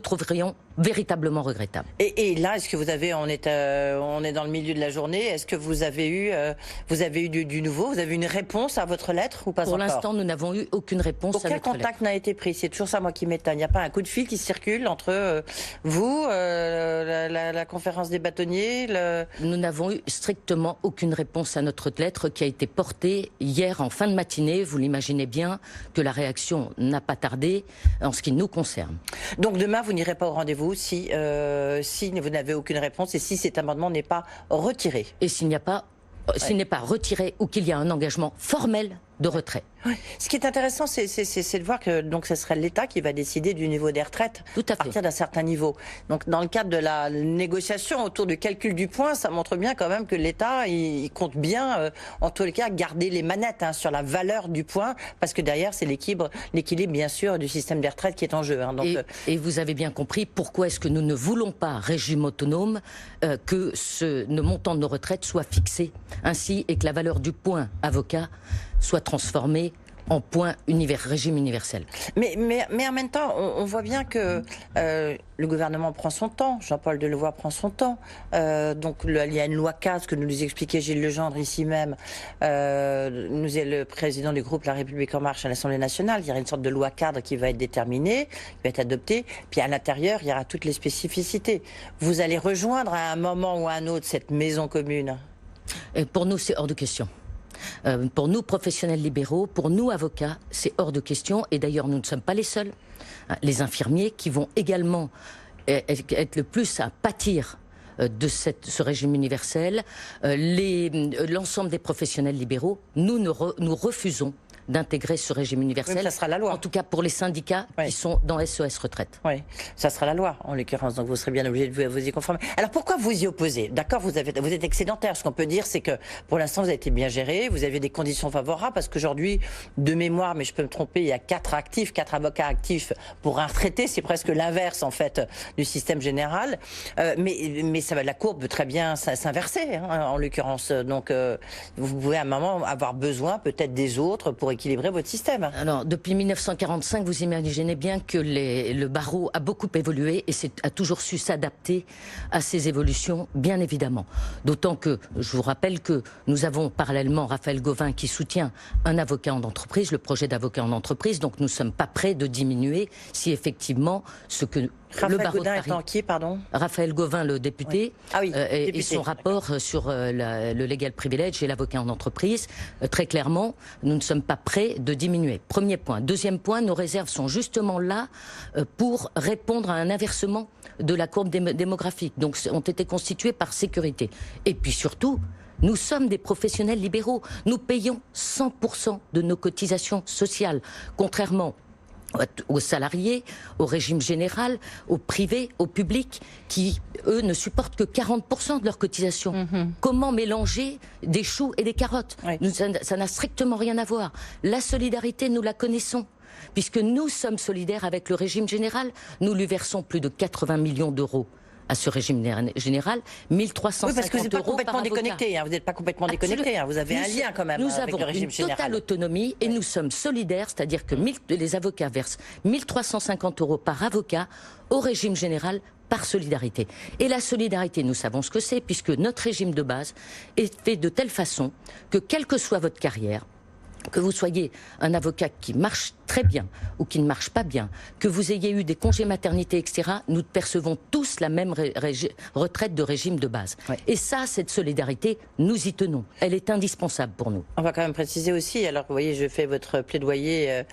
trouverions véritablement regrettable. Et là, est-ce que vous avez, on est dans le milieu de la journée, est-ce que vous avez eu du nouveau, vous avez une réponse à votre lettre ou pas encore? Pour l'instant, nous n'avons eu aucune réponse à notre lettre. Aucun contact n'a été pris, c'est toujours ça moi qui m'étonne. Il n'y a pas un coup de fil qui circule entre vous, la conférence des bâtonniers Nous n'avons eu strictement aucune réponse à notre lettre qui a été portée hier en fin de matinée. Vous l'imaginez bien que la réaction n'a pas tardé en ce qui nous concerne. Donc demain, vous n'irez pas au rendez-vous si vous n'avez aucune réponse et si cet amendement n'est pas retiré. Et s'il n'est pas retiré ou qu'il y a un engagement formel de retrait. Ouais. Ce qui est intéressant, c'est de voir que donc ce serait l'État qui va décider du niveau des retraites à partir d'un certain niveau. Donc dans le cadre de la négociation autour du calcul du point, ça montre bien quand même que l'État il compte bien, en tous les cas, garder les manettes sur la valeur du point, parce que derrière c'est l'équilibre bien sûr du système des retraites qui est en jeu. Donc, et vous avez bien compris pourquoi est-ce que nous ne voulons pas régime autonome, que le montant de nos retraites soit fixé ainsi et que la valeur du point avocat soit transformée en point régime universel. Mais en même temps, on voit bien que le gouvernement prend son temps, Jean-Paul Delevoye prend son temps. Donc il y a une loi cadre, ce que nous expliquait Gilles Legendre ici même, nous est le président du groupe La République En Marche à l'Assemblée nationale. Il y aura une sorte de loi cadre qui va être déterminée, qui va être adoptée. Puis à l'intérieur, il y aura toutes les spécificités. Vous allez rejoindre à un moment ou à un autre cette maison commune? Et pour nous, c'est hors de question. Pour nous, professionnels libéraux, pour nous, avocats, c'est hors de question. Et d'ailleurs, nous ne sommes pas les seuls. Les infirmiers qui vont également être le plus à pâtir de ce régime universel. L'ensemble des professionnels libéraux, nous refusons d'intégrer ce régime universel. Oui, ça sera la loi. En tout cas pour les syndicats qui sont dans SOS Retraite. Oui, ça sera la loi en l'occurrence, donc vous serez bien obligé de vous y conformer. Alors pourquoi vous y opposez? D'accord, vous êtes excédentaire. Ce qu'on peut dire, c'est que pour l'instant vous avez été bien géré, vous avez des conditions favorables, parce qu'aujourd'hui, de mémoire, mais je peux me tromper, il y a 4 avocats actifs pour un retraité, c'est presque l'inverse en fait du système général. Mais la courbe peut très bien s'inverser en l'occurrence. Donc vous pouvez à un moment avoir besoin peut-être des autres pour équilibrer votre système. Alors, depuis 1945, vous imaginez bien que le barreau a beaucoup évolué et a toujours su s'adapter à ces évolutions, bien évidemment. D'autant que, je vous rappelle que nous avons parallèlement Raphaël Gauvain qui soutient un avocat en entreprise, le projet d'avocat en entreprise, donc nous ne sommes pas prêts de diminuer si effectivement ce que Raphaël Gaudin étant qui, pardon? Raphaël Gauvain, le député, et son rapport sur le legal privilege et l'avocat en entreprise. Très clairement, nous ne sommes pas prêts de diminuer. Premier point. Deuxième point, nos réserves sont justement là pour répondre à un inversement de la courbe démographique. Donc, ont été constituées par sécurité. Et puis surtout, nous sommes des professionnels libéraux. Nous payons 100% de nos cotisations sociales, contrairement aux salariés, au régime général, au privé, au public, qui, eux, ne supportent que 40% de leurs cotisations. Comment mélanger des choux et des carottes? Ça n'a strictement rien à voir. La solidarité, nous la connaissons. Puisque nous sommes solidaires avec le régime général, nous lui versons plus de 80 millions d'euros à ce régime général, 1350 euros. Oui, parce que vous n'êtes pas complètement déconnecté. Vous n'êtes pas complètement déconnecté. Vous avez un lien quand même avec le régime général. Nous avons une totale autonomie et nous sommes solidaires, c'est-à-dire que les avocats versent 1350 euros par avocat au régime général par solidarité. Et la solidarité, nous savons ce que c'est, puisque notre régime de base est fait de telle façon que, quelle que soit votre carrière, que vous soyez un avocat qui marche très bien ou qui ne marche pas bien, que vous ayez eu des congés maternité, etc., nous percevons tous la même retraite de régime de base. Et ça, cette solidarité, nous y tenons. Elle est indispensable pour nous. On va quand même préciser aussi, alors vous voyez, je fais votre plaidoyer